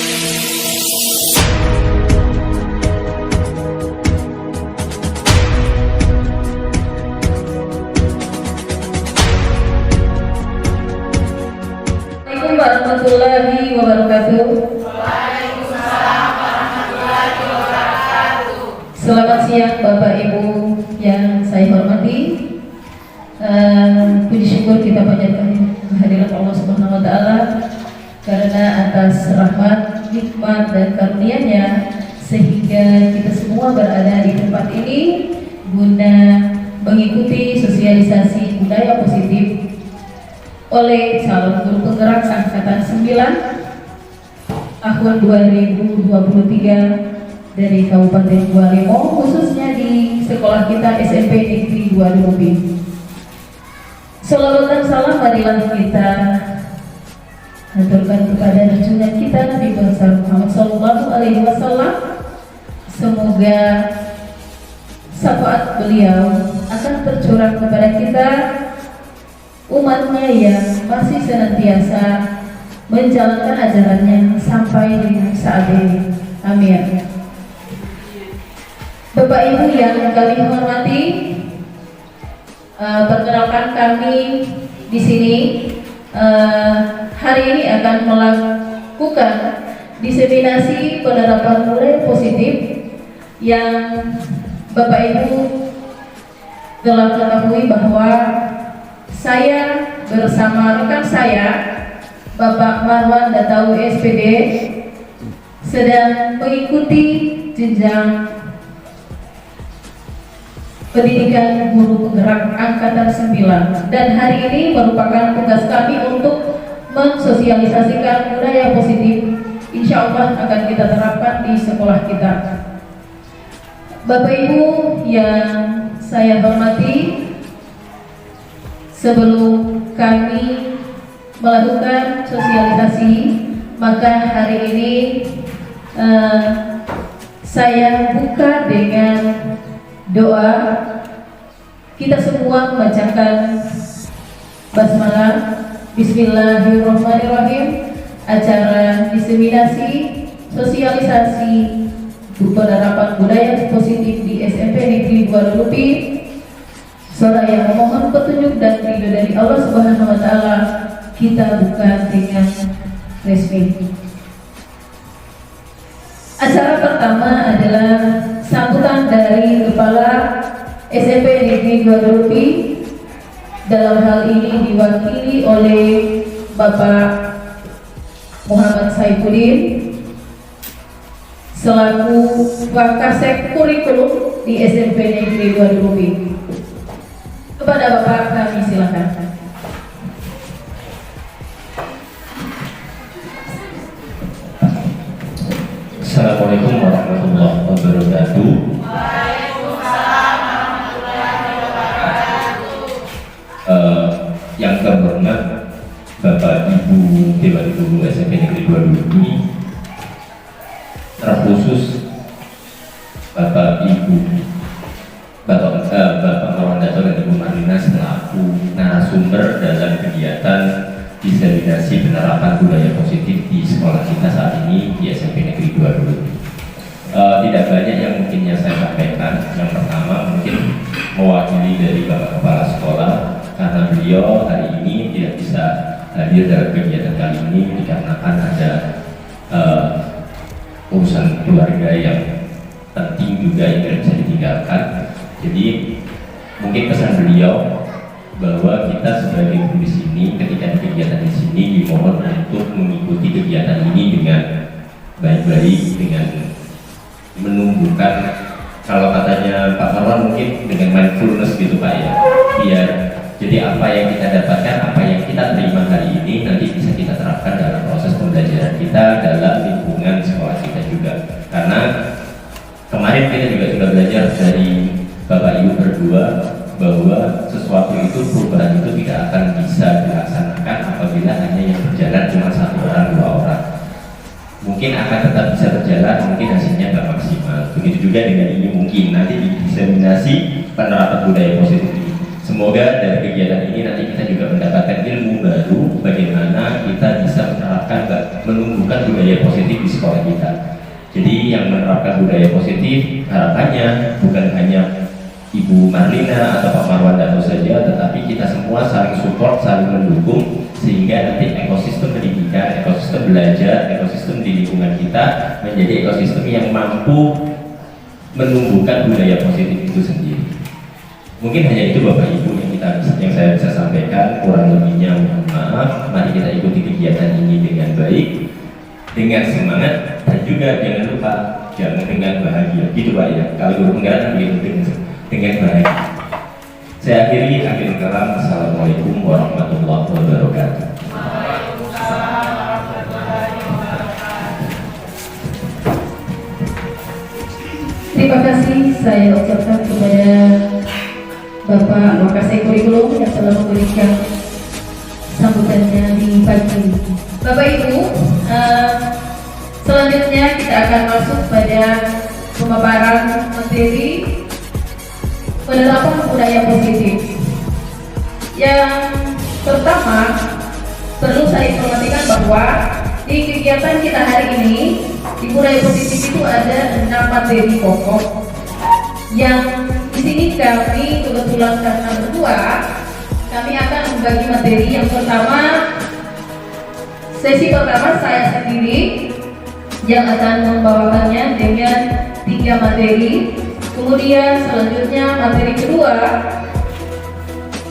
Assalamualaikum warahmatullahi wabarakatuh. Selamat siang Bapak Ibu yang saya hormati. Puji syukur kita panjatkan kehadiran Allah Subhanahu wa taala karena atas rahmat, nikmat dan karunia-Nya sehingga kita semua berada di tempat ini guna mengikuti sosialisasi budaya positif oleh calon guru penggerak angkatan 9 tahun 2023 dari Kabupaten Gualimo, khususnya di sekolah kita SMP Negeri 2 Lubi. Salawat dan salam marilah kita aturkan kepada junjungan kita Nabi Muhammad SAW. Semoga syafaat beliau akan tercurah kepada kita, umatnya yang masih senantiasa menjalankan ajarannya sampai dengan saat ini. Amin. Bapak Ibu yang kami hormati, perkenalkan kami di sini hari ini akan melakukan diseminasi penerapan budaya positif yang Bapak Ibu telah ketahui bahwa saya bersama rekan saya Bapak Marwan Datawi SPD sedang mengikuti jenjang pendidikan guru penggerak angkatan 9, dan hari ini merupakan tugas kami untuk mensosialisasikan budaya positif. Insya Allah akan kita terapkan di sekolah kita. Bapak Ibu yang saya hormati, sebelum kami melakukan sosialisasi, maka hari ini saya buka dengan doa. Kita semua membacakan basmalah. Bismillahirrahmanirrahim. Acara diseminasi sosialisasi penerapan budaya positif di SMP Negeri 2 Lubi, saya memohon petunjuk dan ridho dari Allah Subhanahu wa taala. Kita buka dengan resmi. Acara pertama adalah sambutan dari Kepala SMP Negeri 2 Lubi. Dalam hal ini diwakili oleh Bapak Muhammad Saifuddin selaku Wakasek Kurikulum di SMP Negeri 2 Lubi. Kepada Bapak kami silakan. Assalamualaikum warahmatullahi wabarakatuh. Waalaikumsalam warahmatullahi wabarakatuh. Yang terhormat Bapak Ibu Dewan Guru SMP Negeri 2 Lubi, terkhusus Bapak Marwan Dato dan Ibu Marlina selaku narasumber dalam kegiatan diseminasi penerapan budaya positif di sekolah kita saat ini di SMP Negeri 2 Lubi. Tidak banyak yang mungkin saya sampaikan. Yang pertama mungkin mewakili dari Bapak Kepala Sekolah, karena beliau hari ini tidak bisa hadir dalam kegiatan kali ini dikarenakan ada urusan keluarga yang penting juga yang tidak bisa ditinggalkan. Jadi mungkin pesan beliau bahwa kita sebagai guru di sini ketika kegiatan di sini dimohon untuk mengikuti kegiatan ini dengan baik-baik, dengan menumbuhkan, kalau katanya Pak Marwan mungkin dengan mindfulness gitu Pak ya, biar jadi apa yang kita dapatkan, apa yang kita terima hari ini nanti bisa kita terapkan dalam proses pembelajaran kita dalam lingkungan sekolah kita juga. Karena kemarin kita juga sudah belajar dari Bapak Ibu berdua bahwa sesuatu itu, perubahan itu tidak akan bisa dilaksanakan apabila hanya yang berjalan cuma satu orang, dua orang. Mungkin akan tetap bisa berjalan, mungkin hasilnya nggak maksimal. Begitu juga dengan ini, mungkin nanti di diseminasi penerapan budaya positif ini. Semoga dari kegiatan ini nanti kita juga mendapatkan ilmu baru bagaimana kita bisa menerapkan, menumbuhkan budaya positif di sekolah kita. Jadi yang menerapkan budaya positif harapannya bukan hanya Ibu Marlina atau Pak Marwandato saja, tetapi kita semua saling support, saling mendukung, sehingga nanti ekosistem pendidikan, ekosistem belajar, ekosistem di lingkungan kita menjadi ekosistem yang mampu menumbuhkan budaya positif itu sendiri. Mungkin hanya itu Bapak Ibu yang saya bisa sampaikan, kurang lebihnya mohon maaf. Mari kita ikuti kegiatan ini dengan baik, dengan semangat, dan juga jangan lupa jangan dengan bahagia. Gitu Pak ya. Kalau guru penggalan begitu dengan bahagia. Saya akhiri akhir kalam. Assalamualaikum warahmatullahi wabarakatuh. Terima kasih saya ucapkan kepada Bapak Wakasek Kurikulum yang telah memberikan sambutannya di pagi ini. Bapak Ibu, selanjutnya kita akan masuk pada pemaparan materi penerapan budaya positif. Yang pertama, perlu saya informasikan bahwa di kegiatan kita hari ini di budaya positif itu ada 6 materi pokok yang di sini kami kebetulan karena berdua kami akan membagi materi. Yang pertama, sesi pertama saya sendiri yang akan membawakannya dengan 3 materi. Kemudian selanjutnya materi kedua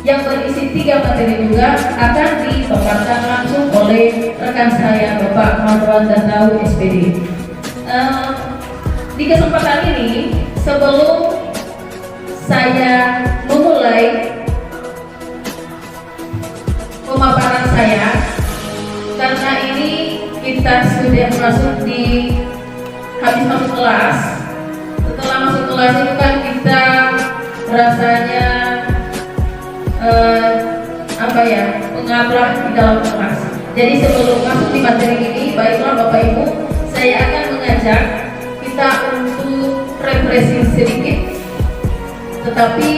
yang berisi 3 materi juga akan dipaparkan langsung oleh rekan saya Bapak Marwandato SPD. Di kesempatan ini, sebelum saya memulai pemaparan saya, karena ini kita sudah masuk di habis masuk kelas. Setelah masuk kelas itu kan kita rasanya pengablah di dalam kelas. Jadi sebelum masuk di materi ini, baiklah Bapak Ibu, saya akan mengajak kita untuk refreshing sedikit. Tetapi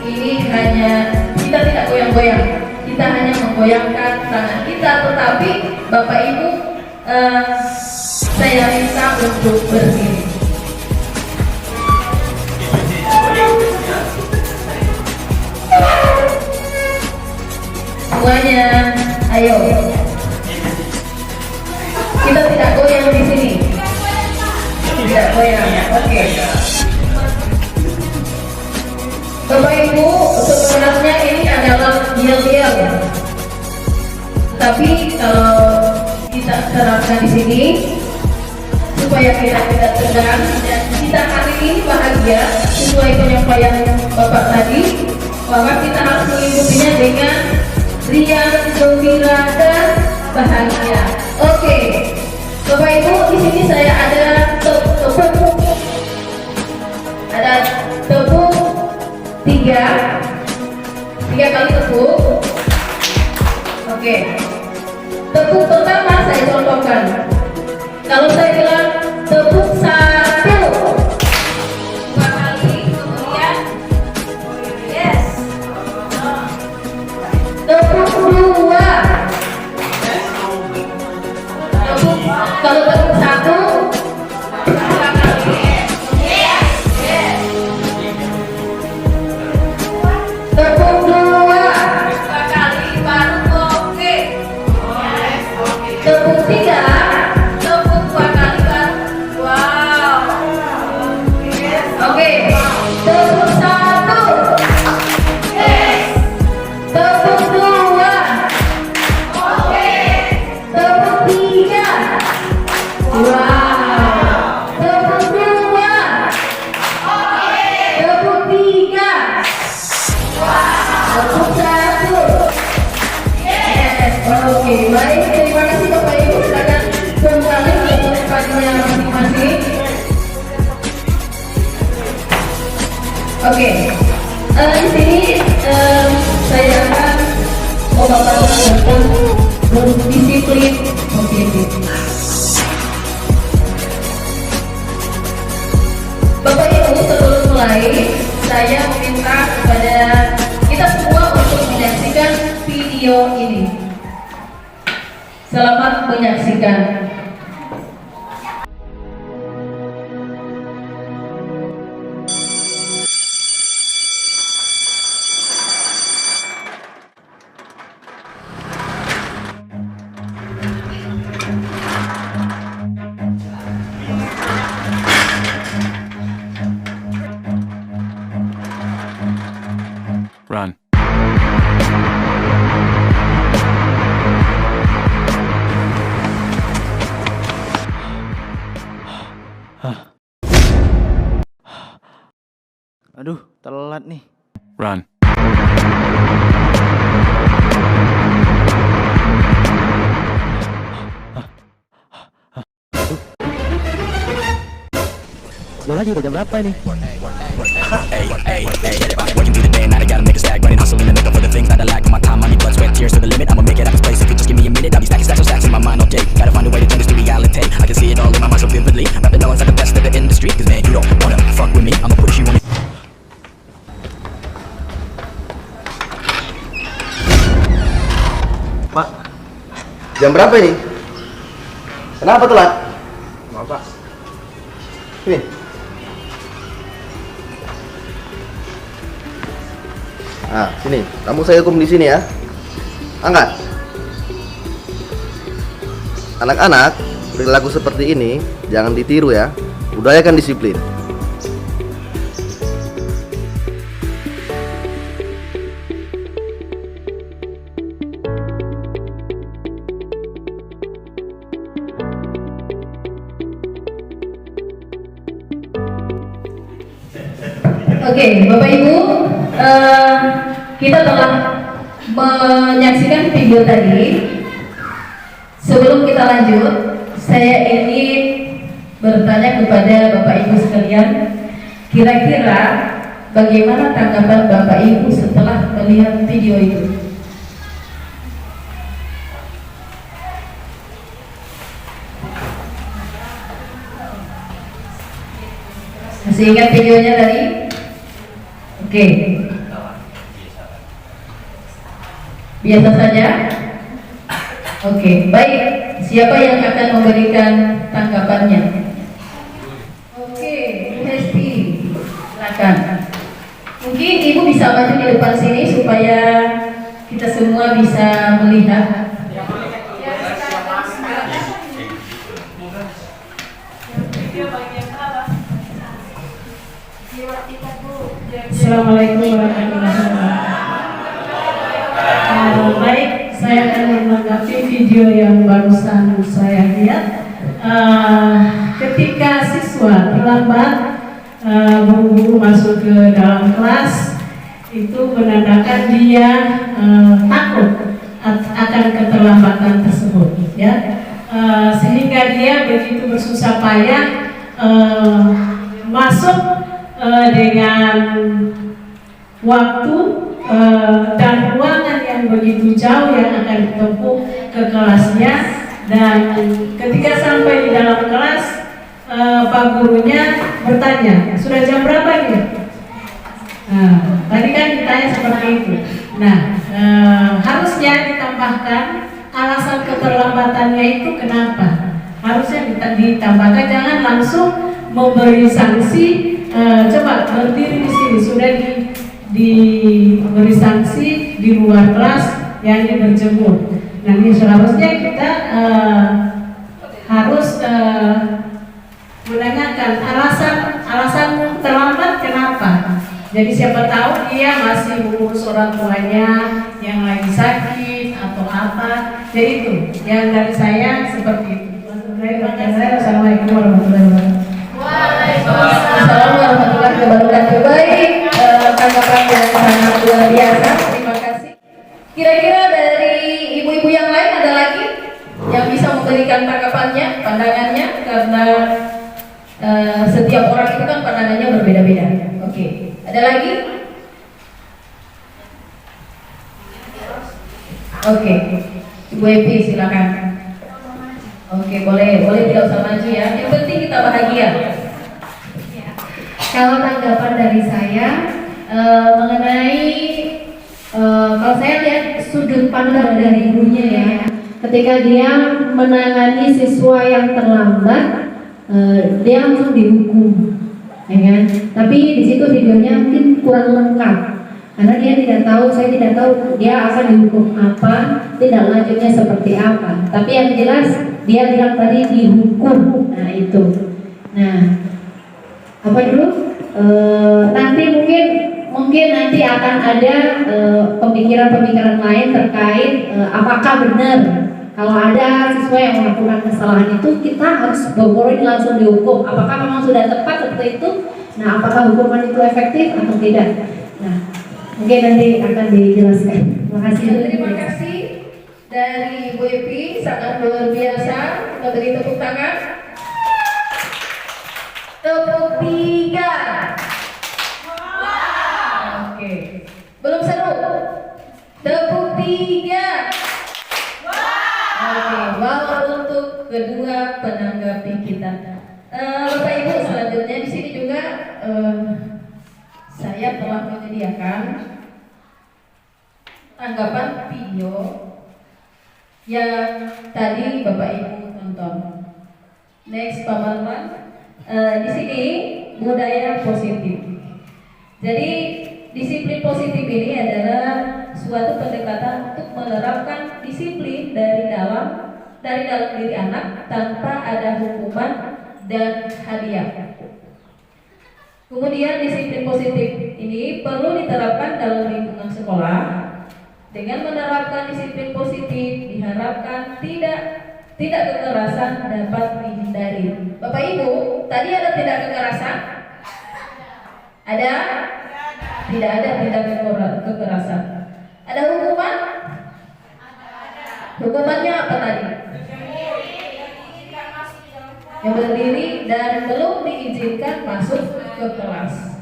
ini hanya kita tidak goyang-goyang, kita hanya menggoyangkan tangan kita. Tetapi Bapak Ibu, saya minta untuk berdiri. Semuanya, ayo. Kita tidak goyang di sini. Tidak goyang. Oke. Bapak Ibu, sebenarnya ini adalah yel-yel. Tapi kalau kita terapkan di sini supaya kita tidak tegang dan kita hari ini bahagia sesuai penyampaian Bapak tadi, bahwa kita harus mengikutinya dengan riang, gembira, dan bahagia. Oke, Bapak Ibu, di sini saya ada tepuk, ada tepuk 3 kali tepuk. Oke, tepuk pertama saya contohkan. Kalau saya bilang tepuk 1, 2 kali, kemudian yes. Tepuk 2. Tepuk, kalau tepuk 1, 2 kali. Yes. Yes. Tepuk 2 kali baru oke. Tepuk 3, tepuk 2 kali baru. Wow. Oke. Tepuk 1. Yes. Tepuk 2. Oke. Tepuk 3. Wow. Tepuk 2. Oke. Tepuk 3. Tepuk 1. Yes. Oke, baik. Terima kasih Bapak Ibu. Silakan kembali ke tempatnya masing-masing. Oke. Di sini saya akan memaparkan tentang berdisiplin positif. Bapak Ibu, sebelum mulai, saya meminta kepada kita semua untuk menyaksikan video ini. Selamat menyaksikan. telat nih. Run. Lo lagi udah jam berapa ini? Working through the day and night, I gotta make a stack. Running, hustling, and making for the things that I lack. My time, money, blood, sweat, tears to the limit. I'ma make it out this place if you just give me a minute. I'll be stacking stacks on stacks in my mind all day. Gotta find a way to turn this to reality. I can see it all in my mind so vividly. Rapping all inside the best of the industry. Cause man, you don't wanna fuck with me. I'ma push you on it. Pak, jam berapa ini? Kenapa telat? Maaf Pak. Sini. Nah, sini. Kamu saya hukum di sini ya. Angkat. Anak-anak, perilaku seperti ini jangan ditiru ya. Budayakan disiplin. Oke, Bapak Ibu, kita telah menyaksikan video tadi. Sebelum kita lanjut, saya ingin bertanya kepada Bapak Ibu sekalian, kira-kira bagaimana tanggapan Bapak Ibu setelah melihat video itu? Masih ingat videonya tadi? Oke. Biasa saja? Oke, baik. Siapa yang akan memberikan tanggapannya? Oke, Bu Hesti, silakan. Mungkin Ibu bisa maju di depan sini supaya kita semua bisa melihat. Assalamualaikum warahmatullahi wabarakatuh. Baik, saya akan menanggapi video yang barusan saya lihat. Ketika siswa terlambat buru-buru masuk ke dalam kelas, itu menandakan dia takut akan keterlambatan tersebut, ya. Sehingga dia begitu bersusah payah masuk dengan waktu dan ruangan yang begitu jauh yang akan ditempuh ke kelasnya, dan ketika sampai di dalam kelas Pak gurunya bertanya, sudah jam berapa nih? Nah, tadi kan ditanya seperti itu. Nah, harusnya ditambahkan alasan keterlambatannya itu kenapa? Harusnya ditambahkan, jangan langsung memberi sanksi. Coba berdiri di sini, sudah diberi sanksi di luar kelas, yang berjemur. Nah, ini seharusnya kita harus menanyakan alasan terlambat kenapa. Jadi siapa tahu dia masih mengurus orang tuanya yang lagi sakit atau apa. Jadi itu yang dari saya seperti itu. Assalamualaikum warahmatullahi wabarakatuh. Waalaikumsalam warahmatullahi wabarakatuh. Baik, tanggapan yang sangat luar biasa. Terima kasih. Kira-kira dari ibu-ibu yang lain ada lagi yang bisa memberikan tanggapannya, pandangannya, karena setiap orang itu kan pandangannya berbeda-beda. Oke, ada lagi? Oke, Ibu Epi silakan. Oke, boleh tidak usah maju ya. Yang penting kita bahagia. Kalau tanggapan dari saya mengenai kalau saya lihat sudut pandang dari ibunya ya, ketika dia menangani siswa yang terlambat, dia langsung dihukum, ya kan? Tapi di situ videonya mungkin kurang lengkap, karena dia tidak tahu, saya tidak tahu dia akan dihukum apa, tindak lanjutnya seperti apa. Tapi yang jelas dia bilang tadi dihukum. Nah itu. Nah, apa dulu? Nanti mungkin nanti akan ada pemikiran-pemikiran lain terkait apakah benar kalau ada siswa yang melakukan kesalahan itu kita harus boro-boro langsung dihukum. Apakah memang sudah tepat seperti itu? Nah, apakah hukuman itu efektif atau tidak? Nah, mungkin nanti akan dijelaskan. Terima kasih. Terima kasih dari Ibu Epi, sangat luar biasa. Kita beri tepuk tangan. Tepuk 3. Oke, belum seru. Tepuk 3. Oke, wow untuk kedua penanggapi kita. Bapak Ibu, selanjutnya di sini juga saya telah menyediakan tanggapan video yang tadi Bapak Ibu tonton. Next, Pak Marwan. Di sini budaya positif. Jadi disiplin positif ini adalah suatu pendekatan untuk menerapkan disiplin dari dalam diri anak tanpa ada hukuman dan hadiah. Kemudian disiplin positif ini perlu diterapkan dalam lingkungan sekolah. Dengan menerapkan disiplin positif diharapkan tidak kekerasan dapat dihindari. Bapak Ibu, tadi ada tidak kekerasan? Ada? Tidak ada tindak kekerasan. Ada hukuman? Hukumannya apa tadi? Yang berdiri dan belum diizinkan masuk ke kelas.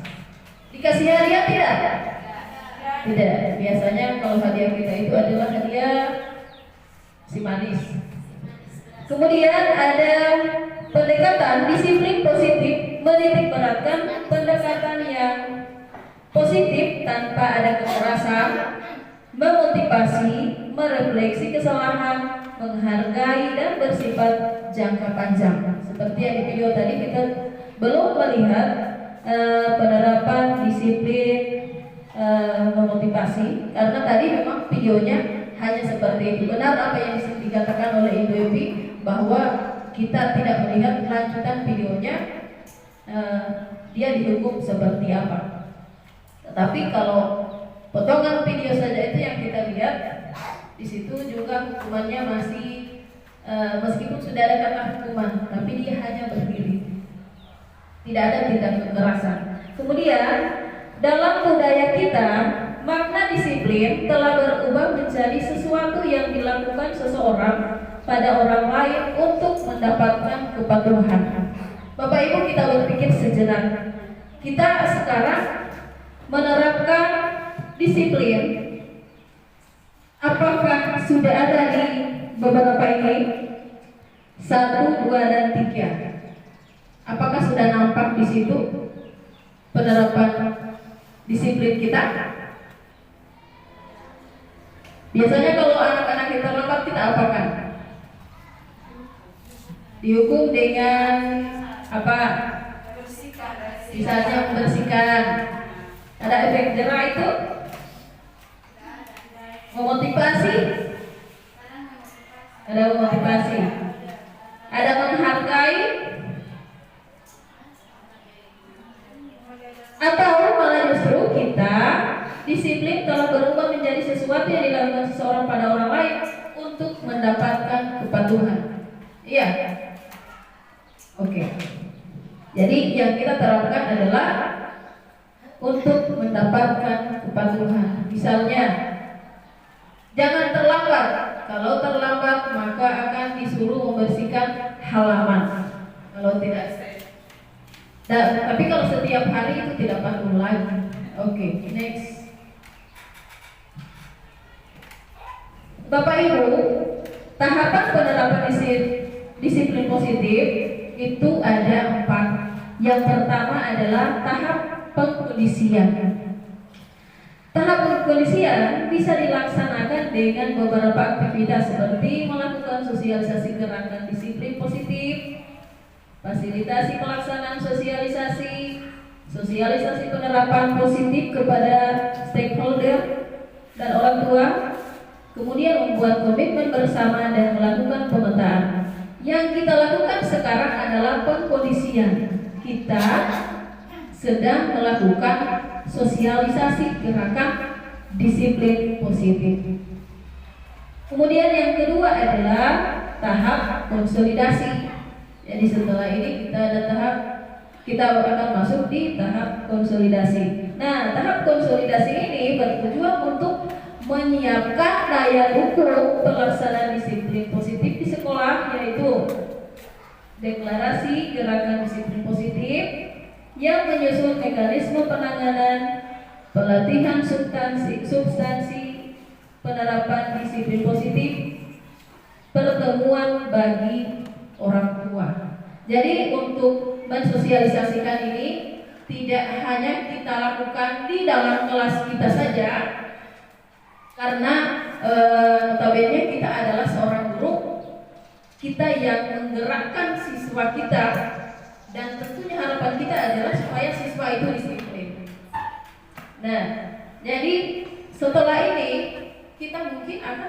Dikasih hadiah tidak? Tidak. Biasanya kalau hadiah kita itu adalah hadiah si manis. Kemudian ada pendekatan disiplin positif, menitik beratkan pendekatan yang positif tanpa ada kekerasan, memotivasi, merefleksi kesalahan, menghargai dan bersifat jangka panjang. Seperti yang di video tadi kita belum melihat penerapan disiplin memotivasi, karena tadi memang videonya hanya seperti itu. Benar apa yang dikatakan oleh Ibu Evi bahwa kita tidak melihat kelanjutan videonya, dia dihukum seperti apa. Tetapi kalau potongan video saja itu yang kita lihat, di situ juga hukumannya masih meskipun sudah ada kata hukuman, tapi dia hanya berdiri, tidak ada tindak kekerasan. Kemudian dalam budaya kita, makna disiplin telah berubah menjadi sesuatu yang dilakukan seseorang pada orang lain untuk mendapatkan kepatuhan. Bapak Ibu, kita berpikir sejenak. Kita sekarang menerapkan disiplin. Apakah sudah ada di beberapa ini? 1, 2, dan 3. Apakah sudah nampak di situ penerapan disiplin kita? Biasanya kalau anak-anak kita lambat, kita apakan? Dihukum dengan apa? Misalnya membersihkan. Ada efek jerah itu? Memotivasi? Ada memotivasi. Ada menghargai? Atau malah justru kita disiplin telah berubah menjadi sesuatu yang dilakukan seseorang pada orang lain untuk mendapatkan kepatuhan. Iya. Oke. Jadi yang kita terapkan adalah untuk mendapatkan kepatuhan. Misalnya, jangan terlambat. Kalau terlambat maka akan disuruh membersihkan halaman. Kalau tidak, tapi kalau setiap hari itu tidak perlu lagi. Oke, next. Bapak Ibu, tahapan penerapan disiplin positif itu ada 4. Yang pertama adalah tahap pengkondisian. Tahap pengkondisian bisa dilaksanakan dengan beberapa aktivitas seperti melakukan sosialisasi gerakan disiplin positif, fasilitasi pelaksanaan sosialisasi penerapan positif kepada stakeholder dan orang tua, kemudian membuat komitmen bersama dan melakukan pemetaan. Yang kita lakukan sekarang adalah pengkondisian. Kita sedang melakukan sosialisasi gerakan disiplin positif. Kemudian yang kedua adalah tahap konsolidasi. Jadi setelah ini kita ada tahap kita akan masuk di tahap konsolidasi. Nah, tahap konsolidasi ini bertujuan untuk menyiapkan daya dukung pelaksanaan disiplin positif di sekolah, yaitu deklarasi gerakan disiplin positif yang menyusun mekanisme penanganan, pelatihan substansi penerapan disiplin positif, pertemuan bagi orang tua. Jadi untuk mensosialisasikan ini tidak hanya kita lakukan di dalam kelas kita saja, karena notabene kita adalah seorang guru, kita yang menggerakkan siswa kita, dan tentunya harapan kita adalah supaya siswa itu disiplin. Nah, jadi setelah ini kita mungkin akan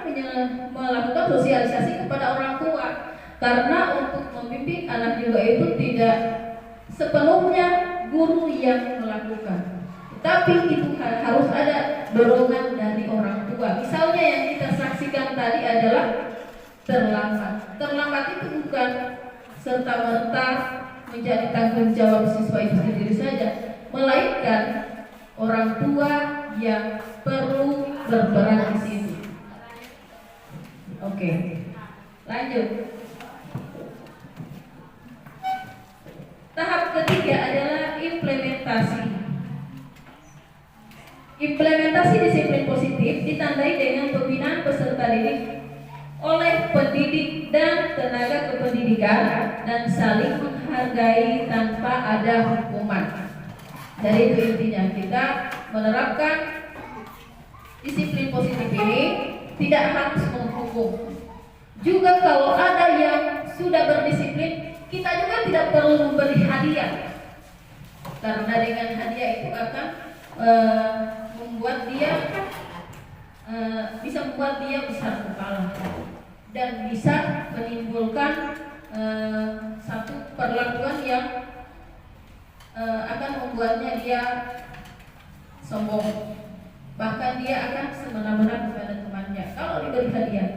melakukan sosialisasi kepada orang tua, karena untuk memimpin anak juga itu tidak sepenuhnya guru yang melakukan, tapi itu harus ada dorongan dari orang tua. Misalnya yang kita saksikan tadi adalah terlambat. Terlambat itu bukan serta-merta menjadi tanggung jawab siswa itu sendiri saja, melainkan orang tua yang perlu berperan di sini. Oke, lanjut. Tahap ketiga adalah implementasi. Implementasi disiplin positif ditandai dengan pembinaan peserta didik oleh pendidik dan tenaga kependidikan dan saling menghargai tanpa ada hukuman. Jadi itu intinya, kita menerapkan disiplin positif ini tidak harus menghukum. Juga kalau ada yang sudah berdisiplin, kita juga tidak perlu memberi hadiah, karena dengan hadiah itu akan membuat dia bisa membuat dia besar kepala dan bisa menimbulkan satu perlakuan yang akan membuatnya dia sombong, bahkan dia akan semena-mena kepada temannya kalau diberi hadiah.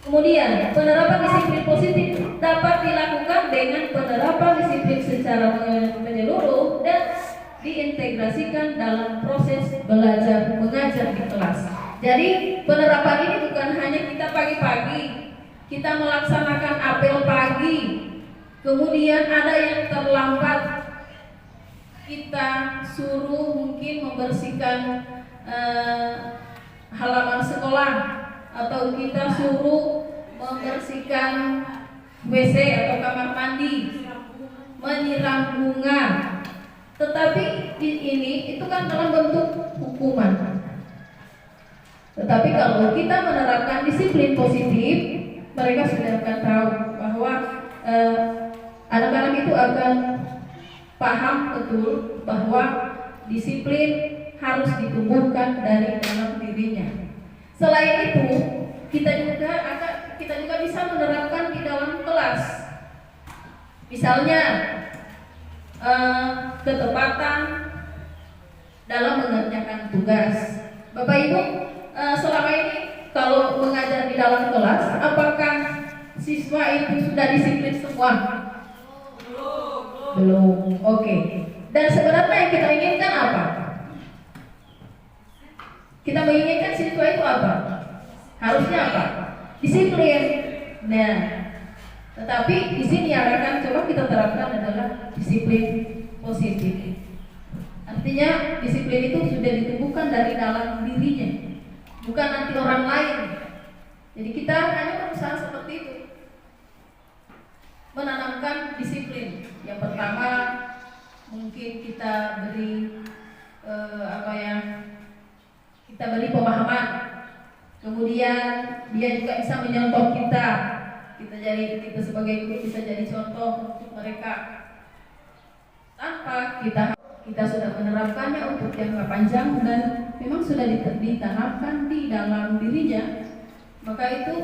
Kemudian penerapan disiplin positif dapat dilakukan dengan penerapan disiplin secara menyeluruh dan diintegrasikan dalam proses belajar mengajar di kelas. Jadi penerapan ini bukan hanya kita pagi-pagi kita melaksanakan apel pagi, kemudian ada yang terlambat kita suruh mungkin membersihkan halaman sekolah, atau kita suruh membersihkan WC atau kamar mandi, menyiram bunga. Tetapi ini itu kan dalam bentuk hukuman. Tetapi kalau kita menerapkan disiplin positif, mereka sudah akan tahu bahwa anak-anak itu akan paham betul bahwa disiplin harus ditumbuhkan dari dalam dirinya. Selain itu, kita juga bisa menerapkan di dalam kelas. Misalnya ketepatan dalam mengerjakan tugas. Bapak Ibu, selama ini kalau mengajar di dalam kelas, apakah siswa itu sudah disiplin semua? Belum. Oke. Dan sebenarnya yang kita inginkan apa? Kita menginginkan siswa itu apa? Harusnya apa? Disiplin. Nah, tetapi di sini yang akan coba kita terapkan adalah disiplin positif. Artinya disiplin itu sudah ditumbuhkan dari dalam dirinya, bukan nanti orang lain. Jadi kita hanya berusaha seperti itu, menanamkan disiplin. Yang pertama mungkin kita beri kita beri pemahaman, kemudian dia juga bisa menyontoh kita kita sebagai guru bisa jadi contoh untuk mereka. Tanpa kita sudah menerapkannya untuk jangka panjang dan memang sudah ditanamkan di dalam dirinya, maka itu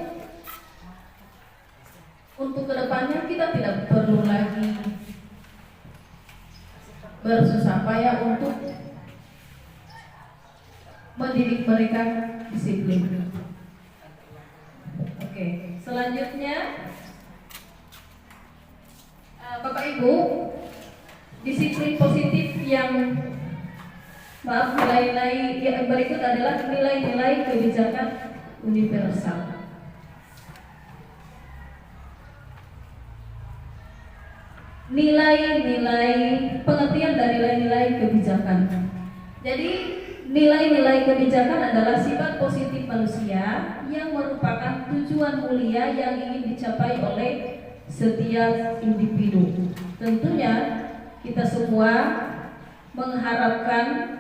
untuk kedepannya kita tidak perlu lagi bersusah payah untuk mendidik mereka disiplin. Oke, selanjutnya Bapak Ibu, disiplin positif yang nilai-nilai yang berikut adalah nilai-nilai kebijakan universal. Nilai-nilai pengertian dari nilai-nilai kebijakan. Jadi nilai-nilai kebijakan adalah sifat positif manusia yang merupakan tujuan mulia yang ingin dicapai oleh setiap individu. Tentunya kita semua mengharapkan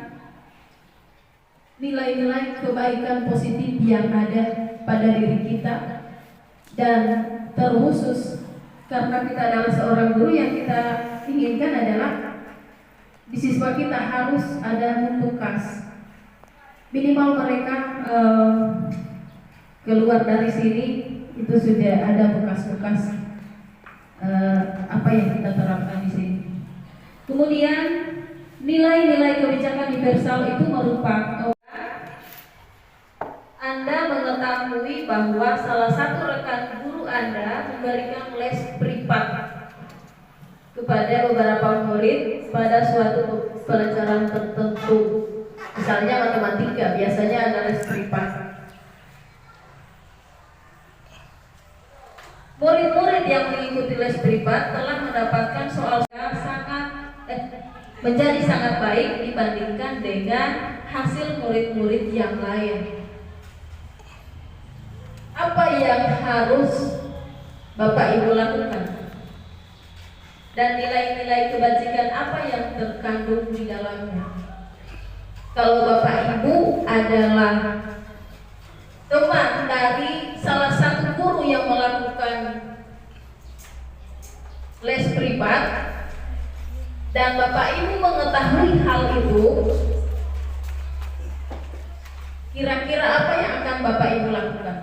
nilai-nilai kebaikan positif yang ada pada diri kita, dan terkhusus karena kita adalah seorang guru, yang kita inginkan adalah di siswa kita harus ada mutu khas. Minimal mereka keluar dari sini itu sudah ada bekas-bekas apa yang kita terapkan di sini. Kemudian nilai-nilai kebijakan universal itu merupakan Anda mengetahui bahwa salah satu rekan guru Anda memberikan les privat kepada beberapa murid pada suatu pelajaran tertentu. Misalnya matematika, biasanya ada les privat. Murid-murid yang mengikuti les privat telah mendapatkan soal menjadi sangat baik dibandingkan dengan hasil murid-murid yang lain. Apa yang harus Bapak Ibu lakukan? Dan nilai-nilai kebajikan apa yang terkandung di dalamnya? Kalau Bapak Ibu adalah teman dari salah satu guru yang melakukan les privat, dan Bapak Ibu mengetahui hal itu, kira-kira apa yang akan Bapak Ibu lakukan?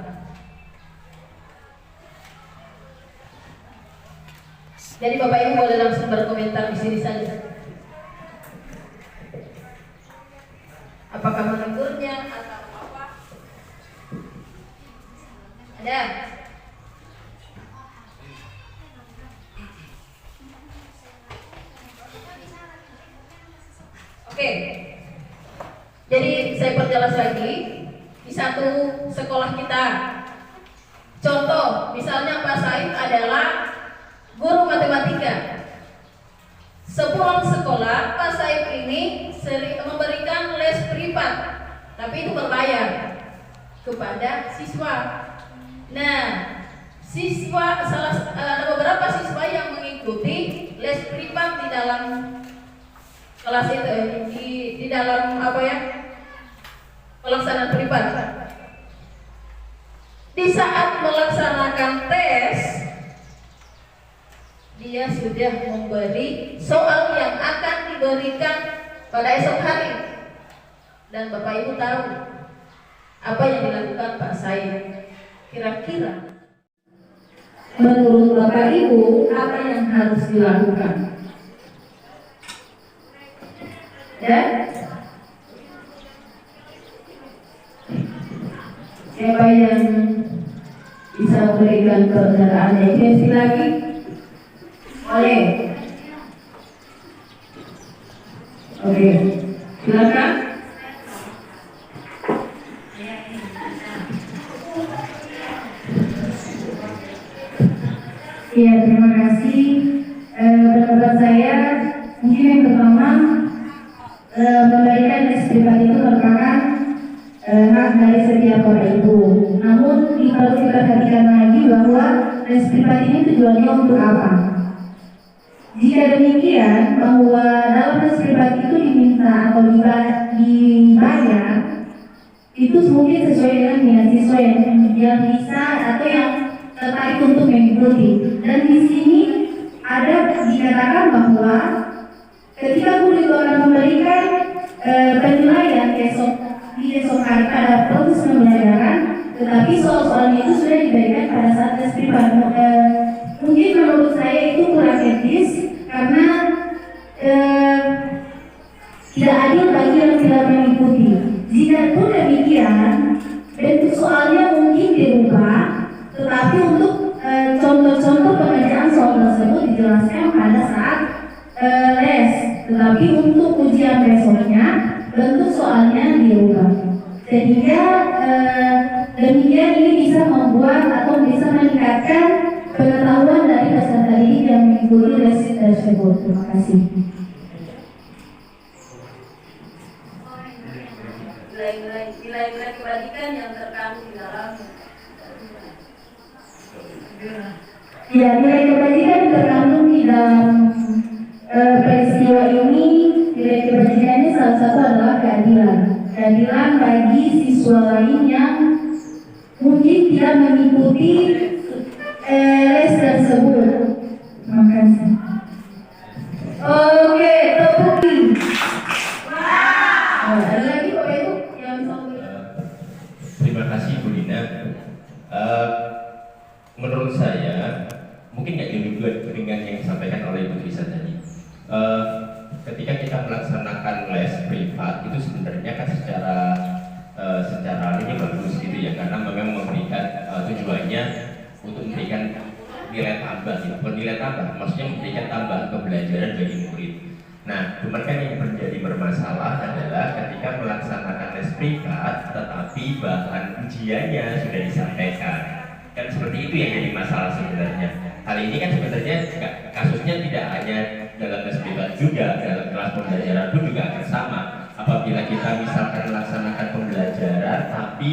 Jadi Bapak Ibu boleh langsung berkomentar di sini saja. Apakah menegurnya atau apa? Ada? Oke. Jadi saya perjelas lagi. Di satu sekolah kita, contoh misalnya Pak Said adalah guru matematika. Sepulang sekolah, Pak Said ini sering memberikan les privat, tapi itu berbayar kepada siswa. Nah, ada beberapa siswa yang mengikuti les privat di dalam kelas itu, di dalam pelaksanaan privat. Di saat melaksanakan tes, dia sudah memberi soal yang akan diberikan pada esok hari, dan Bapak Ibu tahu apa yang dilakukan Pak Said. Kira-kira menurut Bapak Ibu apa yang harus dilakukan? Ya? Siapa yang bisa memberikan pernyataannya? Ini lagi. Boleh. Oke, silakan. Ya, terima kasih. Pendapat saya, mungkin yang pertama, memberikan les privat itu merupakan hak dari setiap orang ibu. Namun harus diperhatikan lagi bahwa les privat ini tujuannya untuk apa? Jika demikian, bahwa dalam les privat itu diminta atau dibayar, itu mungkin sesuai dengan minat siswa yang bisa atau yang tertarik untuk mengikuti. Dan di sini ada dikatakan bahwa ketika guru itu akan memberikan penilaian di esok hari pada proses pembelajaran, tetapi soal-soalnya itu sudah diberikan pada saat les privat. Mungkin menurut saya itu kurang etis, karena tidak adil bagi yang tidak mengikuti. Jika pun demikian, bentuk soalnya mungkin dirubah, tetapi untuk contoh-contoh pengerjaan soal tersebut dijelaskan pada saat les. Tapi untuk ujian besoknya, bentuk soalnya diubah. Sehingga demikian ini bisa membuat atau bisa meningkatkan pengetahuan dari peserta didik yang mengikuti les tersebut. Terima kasih. Nilai-nilai kebajikan yang terkandung di dalam. Ya, nilai kebajikan terkandung di dalam peristiwa ini. Nilai kebajikannya salah satu adalah keadilan. Keadilan bagi siswa lain yang mungkin tidak mengikuti les tersebut. Terima kasih. Oke, tepuki. Ada lagi Bapak Ibu yang bisa Terima kasih Bu Dina. Menurut saya mungkin nggak jauh dengan yang disampaikan oleh Ibu Trisa tadi. Ketika kita melaksanakan les privat itu sebenarnya kan secara ini bagus gitu ya, karena memang memberikan tujuannya untuk memberikan nilai tambah, ya. Bukan nilai tambah, maksudnya memberikan tambahan pembelajaran bagi murid. Nah, cuman kan yang menjadi bermasalah adalah ketika melaksanakan les privat tetapi bahan ujiannya sudah disampaikan. Kan seperti itu yang jadi masalah sebenarnya. Hal ini kan sebenarnya kasusnya tidak hanya dalam les privat juga, dalam kelas pembelajaran pun juga akan sama. Apabila kita misalkan melaksanakan pembelajaran tapi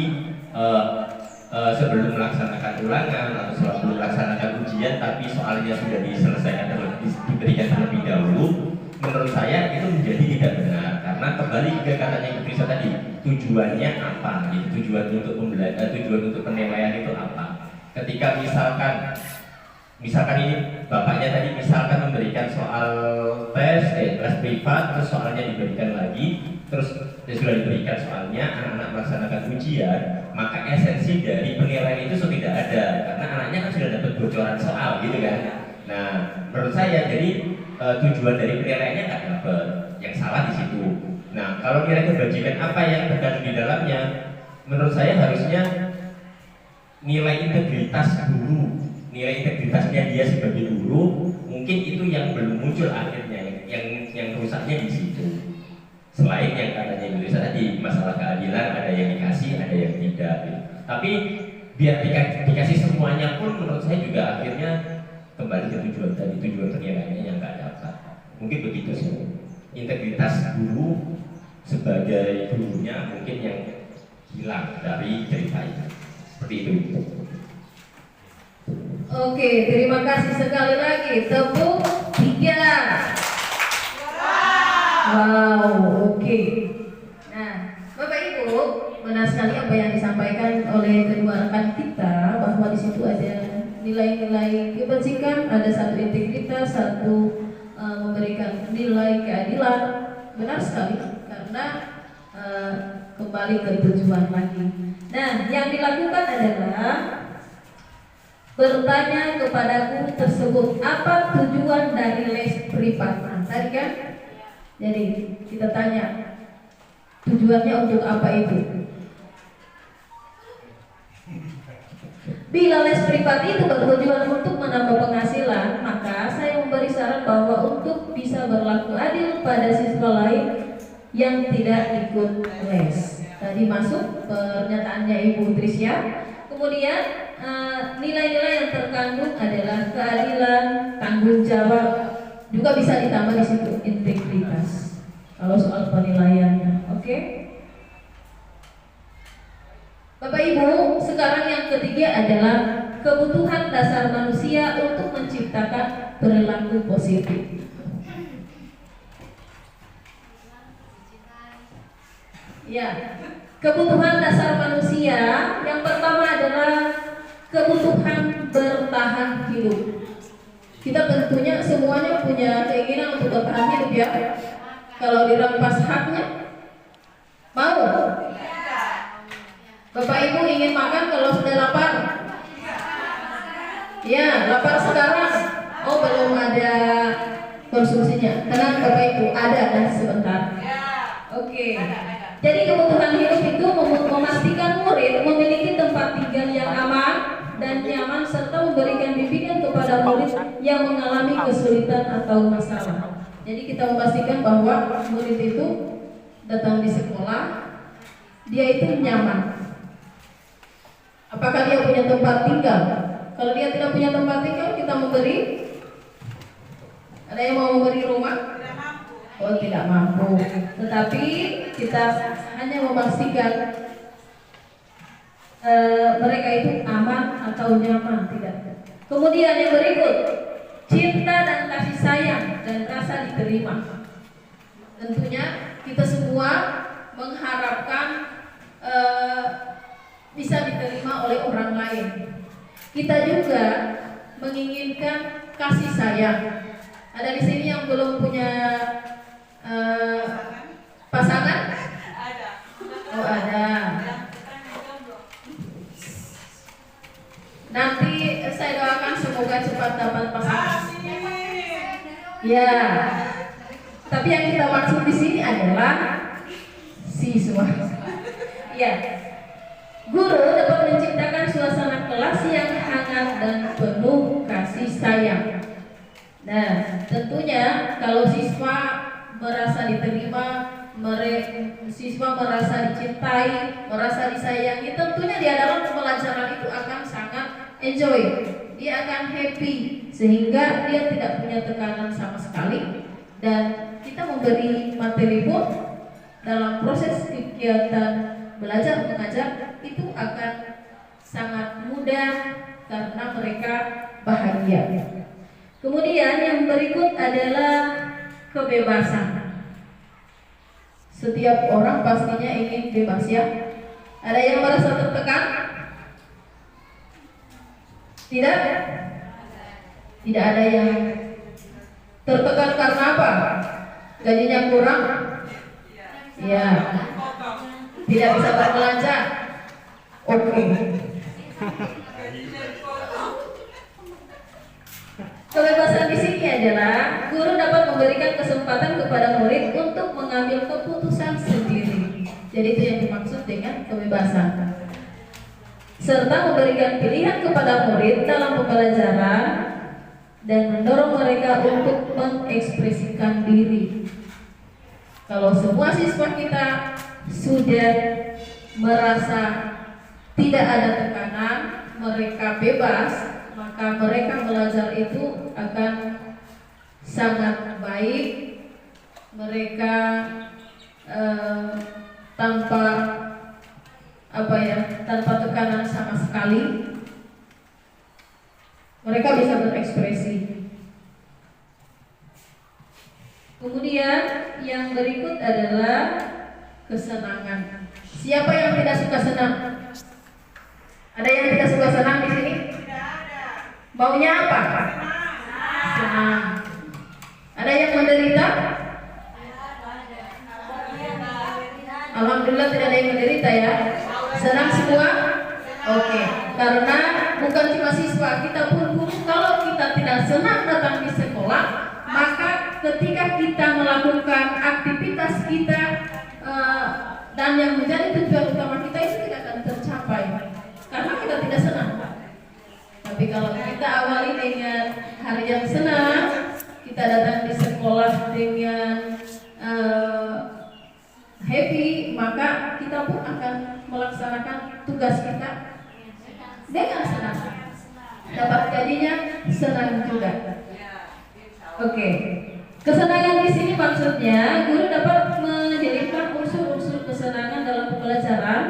sebelum melaksanakan ulangan atau sebelum melaksanakan ujian tapi soalnya sudah diselesaikan diberikan terlebih dahulu, menurut saya itu menjadi tidak benar, karena kembali ke katanya Ibu Trisa tadi, tujuannya apa? Gitu. Tujuan untuk penilaian itu apa? Ketika misalkan ini bapaknya tadi misalkan memberikan soal tes privat, terus soalnya diberikan lagi, terus sudah diberikan soalnya, anak-anak melaksanakan ujian, maka esensi dari penilaian itu sudah tidak ada, karena anaknya kan sudah dapat bocoran soal gitu kan. Nah, menurut saya jadi tujuan dari penilaiannya nggak dapat, yang salah di situ. Nah, kalau nilai kebajikan apa yang terkandung di dalamnya, menurut saya harusnya nilai integritas guru, nilai integritasnya dia sebagai guru, mungkin itu yang belum muncul akhirnya, yang rusaknya di situ. Selain yang katanya Ibu Trisa tadi, masalah keadilan, ada yang dikasih, ada yang tidak. Gitu. Tapi biar dikasih semuanya pun, menurut saya juga akhirnya kembali ke tujuan tadi, tujuan penilaiannya yang nggak dapat. Mungkin begitu sih. Integritas guru sebagai gurunya mungkin yang hilang dari cerita itu. Seperti itu. Oke, terima kasih sekali lagi. Tepuk 3. Wow, oke. Nah, Bapak Ibu, benar sekali apa yang disampaikan oleh kedua rekan kita, bahwa di situ ada nilai-nilai kebajikan, ada satu integritas, satu memberikan nilai keadilan. Benar sekali, karena kembali ke tujuan lagi. Nah, yang dilakukan adalah bertanya kepadaku tersebut, apa tujuan dari les privat? Nah, tadi kan, jadi kita tanya tujuannya untuk apa itu? Bila les privat itu bertujuan untuk menambah penghasilan, maka saya memberi saran bahwa untuk bisa berlaku adil pada siswa lain yang tidak ikut les. Tadi masuk pernyataannya Ibu Trisya. Kemudian nilai-nilai yang terkandung adalah keadilan, tanggung jawab, juga bisa ditambah di situ integritas. Kalau soal penilaiannya, oke? Bapak Ibu, sekarang yang ketiga adalah kebutuhan dasar manusia untuk menciptakan perilaku positif. Ya, kebutuhan dasar manusia yang pertama adalah kebutuhan bertahan hidup. Kita tentunya semuanya punya keinginan untuk bertahan hidup ya. Kalau dirampas haknya, mau? Bapak Ibu ingin makan kalau sudah lapar? Ya, lapar sekarang. Oh, belum ada konsumsinya. Tenang Bapak Ibu, ada nanti sebentar. Oke. Jadi kebutuhan hidup itu memastikan murid memiliki tempat tinggal yang aman dan nyaman, serta memberikan bimbingan kepada murid yang mengalami kesulitan atau masalah. Jadi kita memastikan bahwa murid itu datang di sekolah, dia itu nyaman. Apakah dia punya tempat tinggal? Kalau dia tidak punya tempat tinggal, kita memberi. Ada yang mau memberi rumah? Oh, tidak mampu. Tetapi kita hanya memastikan mereka itu aman atau nyaman, tidak. Kemudian yang berikut, cinta dan kasih sayang dan rasa diterima. Tentunya kita semua mengharapkan bisa diterima oleh orang lain. Kita juga menginginkan kasih sayang. Ada di sini yang belum punya pasangan? Ada. Oh, ada. Nanti saya doakan semoga cepat dapat pasangan. Ya. Tapi yang kita maksud di sini adalah siswa. Ya. Guru dapat menciptakan suasana kelas yang hangat dan penuh kasih sayang. Nah, tentunya kalau siswa merasa diterima, siswa merasa dicintai, merasa disayangi, tentunya di dalam pembelajaran itu akan sangat enjoy. Dia akan happy sehingga dia tidak punya tekanan sama sekali. Dan kita memberi materi pun dalam proses kegiatan belajar mengajar itu akan sangat mudah karena mereka bahagia. Kemudian yang berikut adalah kebebasan. Setiap orang pastinya ingin bebas, ya. Ada yang merasa tertekan? Tidak? Tidak ada yang tertekan karena apa? Gajinya kurang? Ya. Tidak bisa berbelanja? Oke. Kebebasan di sini adalah guru dapat memberikan kesempatan kepada murid untuk mengambil keputusan sendiri. Jadi itu yang dimaksud dengan kebebasan. Serta memberikan pilihan kepada murid dalam pembelajaran dan mendorong mereka untuk mengekspresikan diri. Kalau semua siswa kita sudah merasa tidak ada tekanan, mereka bebas, maka mereka belajar itu akan sangat baik. Mereka tanpa tanpa tekanan sama sekali, mereka bisa berekspresi. Kemudian yang berikut adalah kesenangan. Siapa yang tidak suka senang? Ada yang tidak suka senang di sini? Maunya apa? Senang. Ada yang menderita? Alhamdulillah tidak ada yang menderita, ya. Senang semua? Oke. Karena bukan cuma siswa, kita pun guru, kalau kita tidak senang datang di sekolah, maka ketika kita melakukan aktivitas kita dan yang menjadi tujuan utama kita itu tidak akan tercapai karena kita tidak senang. Tapi kalau kita awali dengan hari yang senang, kita datang di sekolah dengan happy, maka kita pun akan melaksanakan tugas kita dengan senang. Dapat gajinya senang juga. Oke. Kesenangan di sini maksudnya guru dapat menjadikan unsur-unsur kesenangan dalam pembelajaran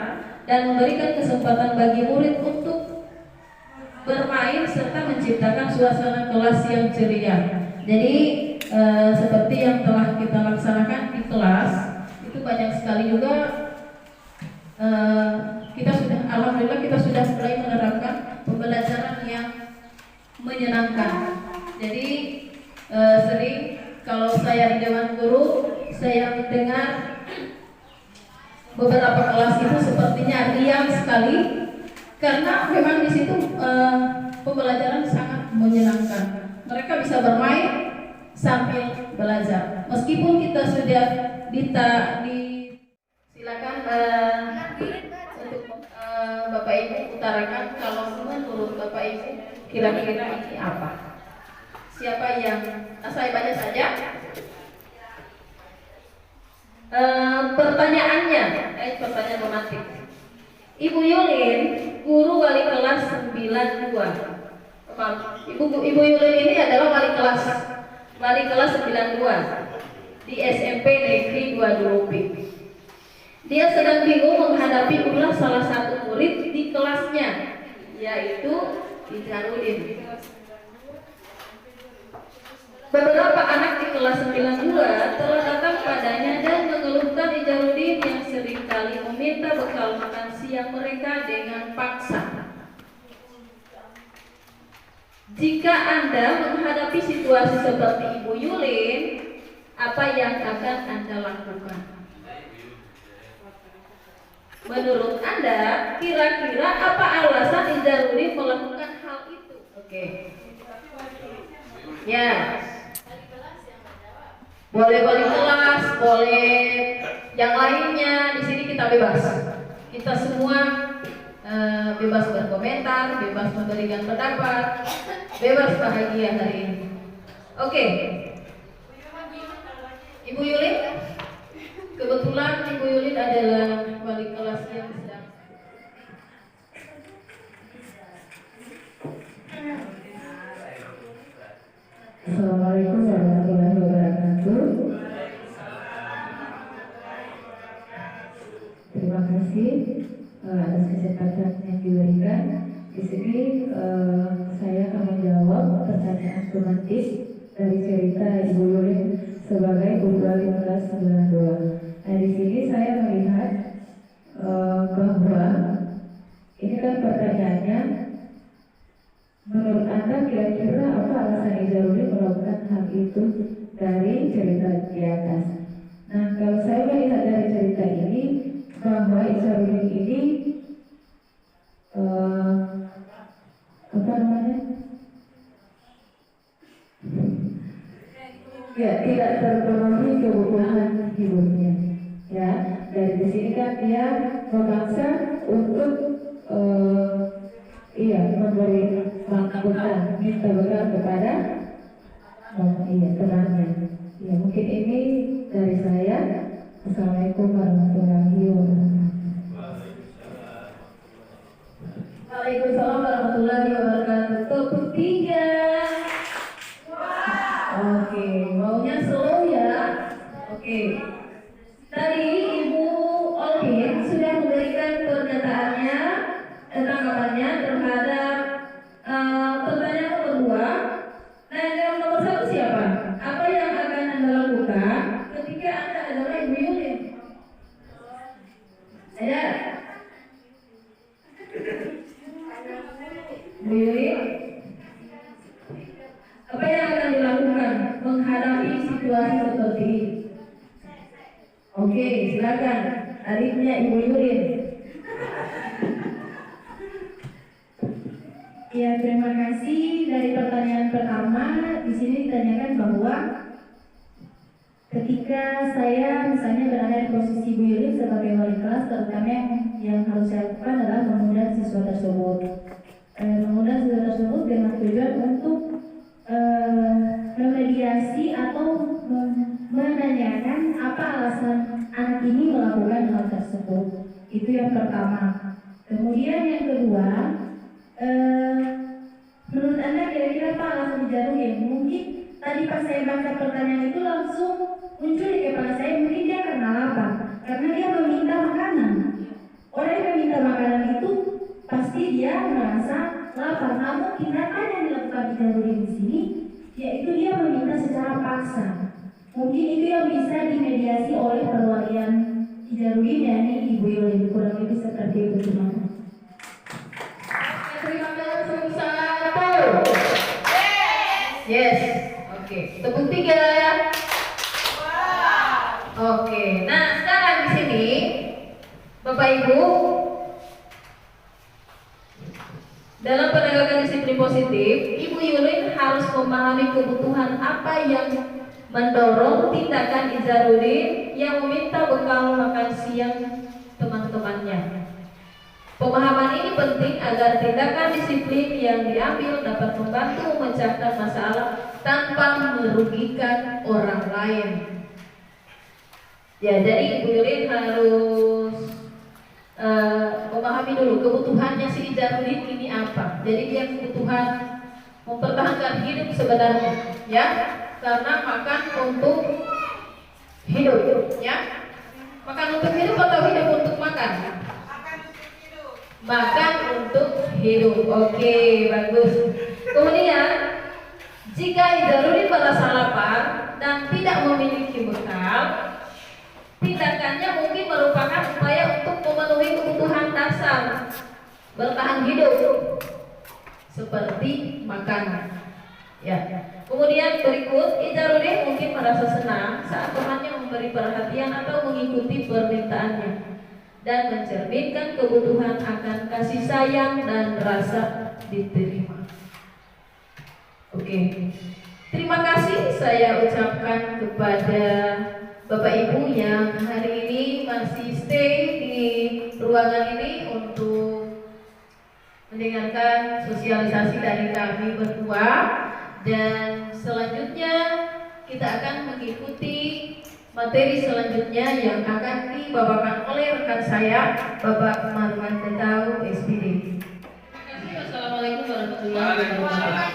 dan memberikan kesempatan bagi murid untuk bermain serta menciptakan suasana kelas yang ceria. Jadi seperti yang telah kita laksanakan di kelas, itu banyak sekali juga kita sudah, alhamdulillah kita sudah mulai menerapkan pembelajaran yang menyenangkan. Jadi sering kalau saya di dewan guru, saya mendengar beberapa kelas itu sepertinya riang sekali karena memang di situ pembelajaran sangat menyenangkan. Mereka bisa bermain sambil belajar. Meskipun kita sudah silakan untuk Bapak Ibu utarakan kalau menurut Bapak Ibu kira-kira ini apa? Siapa yang saya baca saja? Pertanyaannya, pertanyaan romantik. Ibu Yulin, guru wali kelas 92. Maaf, Ibu Yulin ini adalah wali kelas 92 di SMP Negeri 2 Durupi. Dia sedang bingung menghadapi ulah salah satu murid di kelasnya, yaitu Izharudin. Beberapa anak di kelas 92 telah datang padanya dan mengeluhkan Izharudin yang seringkali meminta bekal makan siang mereka dengan paksa. Jika Anda menghadapi situasi seperti Ibu Yulin, apa yang akan Anda lakukan? Menurut Anda, kira-kira apa alasan Izharudin melakukan hal itu? Oke. Ya. Boleh wali kelas, boleh yang lainnya. Di sini kita bebas. Kita semua bebas berkomentar, bebas memberikan pendapat, bebas bahagia hari ini. Oke. Ibu Yulin, kebetulan Ibu Yulin adalah wali kelas yang sedang. Assalamualaikum warahmatullahi wabarakatuh. Terima kasih atas kesempatan yang diberikan. Di sini saya akan menjawab pertanyaan romantis dari cerita Ibu Yulin sebagai guru wali kelas 92. Nah, di sini saya melihat bahwa ini kan pertanyaannya, menurut Anda kira-kira apa alasan Izharudin melakukan hal itu dari cerita di atas? Nah, kalau saya melihat dari cerita ini bahwa Izharudin ini apa namanya? Ya, tidak terpenuhi kebutuhan hidupnya. Ya, dari di sini kan dia memaksa untuk memberi makanan, minta bekal kepada temannya. Ya, mungkin ini dari saya. Assalamualaikum warahmatullahi wabarakatuh. Waalaikumsalam warahmatullahi wabarakatuh. Tepuk 3. Oke, maunya slow ya. Oke. Tadi Ibu Olin sudah memberikan pernyataannya, tanggapannya terhadap pertanyaan nomor 2. Nah, yang nomor 1 siapa? Apa yang akan Anda lakukan ketika Anda adalah Ibu Yulin? Ada? Ibu Yulin? Apa yang akan dilakukan menghadapi situasi seperti ini? Oke, silakan. Adiknya Ibu Yulin. Ya, terima kasih. Dari pertanyaan pertama, di sini ditanyakan bahwa ketika saya misalnya berada di posisi Bu Yulin sebagai wali kelas, terutama yang harus saya lakukan adalah mengundang siswa tersebut. Mengundang siswa tersebut dengan tujuan untuk memediasi atau menanyakan apa alasan anak ini melakukan hal tersebut. Itu yang pertama. Kemudian yang kedua, menurut Anda kira-kira apa alasan Izharudin? Mungkin tadi pas saya baca pertanyaan itu langsung muncul di kepala saya, mungkin dia karena lapar, karena dia meminta makanan. Orang yang meminta makanan itu pasti dia merasa lapar. Namun tindakan yang dilakukan Izharudin di sini, yaitu dia meminta secara paksa. Mungkin itu yang bisa dimediasi oleh perwakilan Izharudin, yakni Ibu Yulin. Kurang lebih seperti itu, teman-teman. Terima kasih. 1. Yes. Oke. Tepuk 3. Oke. Nah, sekarang di sini Bapak Ibu, dalam penegakan disiplin positif, Ibu Yulin harus memahami kebutuhan apa yang mendorong tindakan Izharudin yang meminta bekal makan siang teman-temannya. Pemahaman ini penting agar tindakan disiplin yang diambil dapat membantu memecahkan masalah tanpa merugikan orang lain. Ya, jadi Ibu Yulin harus memahami dulu kebutuhannya si Ijarudin ini apa. Jadi dia kebutuhan mempertahankan hidup sebenarnya, ya, karena makan untuk hidup, ya. Makan untuk hidup atau hidup untuk makan? Makan untuk hidup. Oke, bagus. Kemudian jika Ijarudin merasa lapar dan tidak memiliki bekal, tindakannya mungkin merupakan upaya untuk memenuhi kebutuhan dasar bertahan hidup seperti makanan. Ya. Kemudian berikut, Ijarudin mungkin merasa senang saat temannya memberi perhatian atau mengikuti permintaannya dan mencerminkan kebutuhan akan kasih sayang dan rasa diterima. Oke. Terima kasih saya ucapkan kepada Bapak Ibu yang hari ini masih stay di ruangan ini untuk mendengarkan sosialisasi dari kami berdua, dan selanjutnya kita akan mengikuti materi selanjutnya yang akan dibawakan oleh rekan saya, Bapak Marwan Detau, SPD. Terima kasih. Wassalamualaikum warahmatullahi wabarakatuh.